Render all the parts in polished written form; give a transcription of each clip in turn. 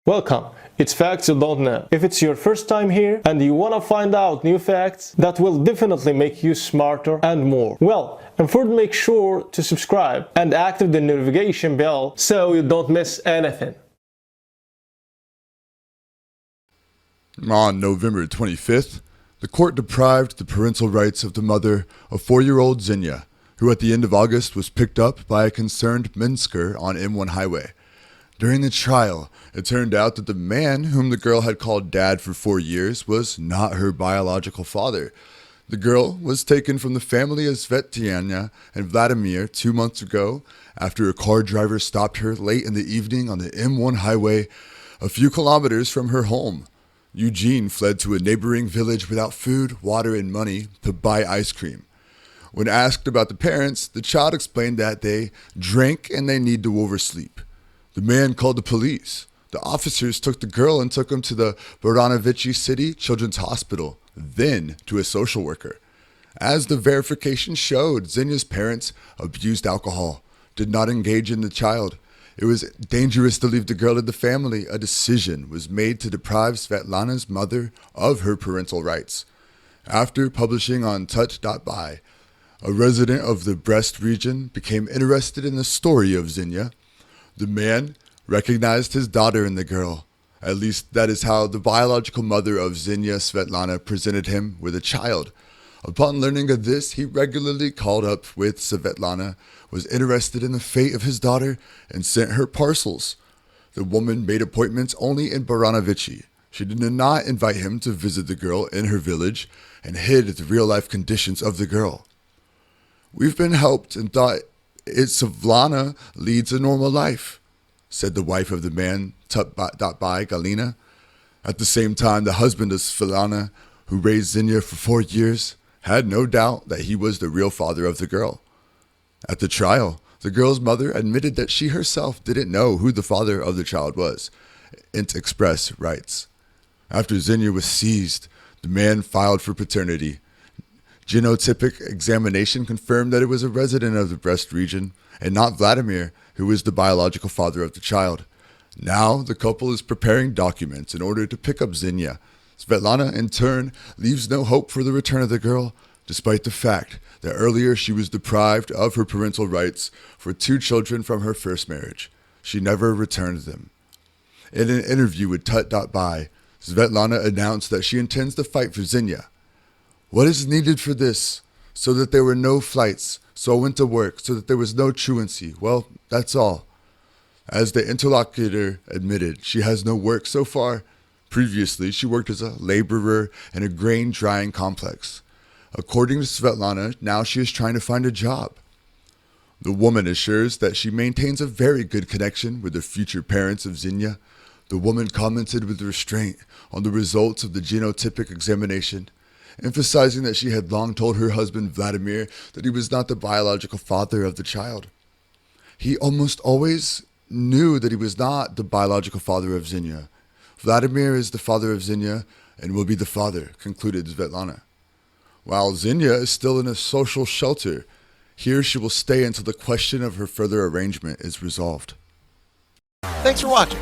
Welcome. It's Facts You Don't Know. If it's your first time here and you want to find out new facts that will definitely make you smarter and more, well, and first make sure to subscribe and activate the notification bell so you don't miss anything. On November 25th, the court deprived the parental rights of the mother of 4-year-old Xenia, who at the end of August was picked up by a concerned Minsker on M1 highway. During the trial, it turned out that the man whom the girl had called dad for 4 years was not her biological father. The girl was taken from the family of Svetlana and Vladimir 2 months ago after a car driver stopped her late in the evening on the M1 highway a few kilometers from her home. Eugene fled to a neighboring village without food, water, and money to buy ice cream. When asked about the parents, the child explained that they drank and they need to oversleep. The man called the police. The officers took the girl and took him to the Baranovichi City Children's Hospital, then to a social worker. As the verification showed, Xenia's parents abused alcohol, did not engage in the child. It was dangerous to leave the girl in the family. A decision was made to deprive Svetlana's mother of her parental rights. After publishing on Touch.by, a resident of the Brest region became interested in the story of Xenia. The man recognized his daughter in the girl. At least that is how the biological mother of Xenia, Svetlana, presented him with a child. Upon learning of this, he regularly called up with Svetlana, was interested in the fate of his daughter, and sent her parcels. The woman made appointments only in Baranovichi. She did not invite him to visit the girl in her village and hid the real-life conditions of the girl. "We've been helped and thought Svetlana leads a normal life," said the wife of the man, Touch.by, Galina. At the same time, the husband of Svetlana, who raised Xenia for 4 years, had no doubt that he was the real father of the girl. At the trial, the girl's mother admitted that she herself didn't know who the father of the child was. Int Express writes, "After Xenia was seized, the man filed for paternity. Genotypic examination confirmed that it was a resident of the Brest region and not Vladimir, who was the biological father of the child. Now the couple is preparing documents in order to pick up Xenia. Svetlana, in turn, leaves no hope for the return of the girl, despite the fact that earlier she was deprived of her parental rights for 2 children from her first marriage. She never returned them." In an interview with Touch.by, Svetlana announced that she intends to fight for Xenia. "What is needed for this? So that there were no flights, so I went to work, so that there was no truancy. Well, that's all." As the interlocutor admitted, she has no work so far. Previously, she worked as a laborer in a grain drying complex. According to Svetlana, now she is trying to find a job. The woman assures that she maintains a very good connection with the future parents of Xenia. The woman commented with restraint on the results of the genotypic examination, emphasizing that she had long told her husband Vladimir that he was not the biological father of the child. "He almost always knew that he was not the biological father of Xenia. Vladimir is the father of Xenia and will be the father," concluded Svetlana. While Xenia is still in a social shelter, here she will stay until the question of her further arrangement is resolved. Thanks for watching.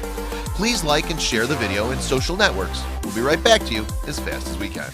Please like and share the video in social networks. We'll be right back to you as fast as we can.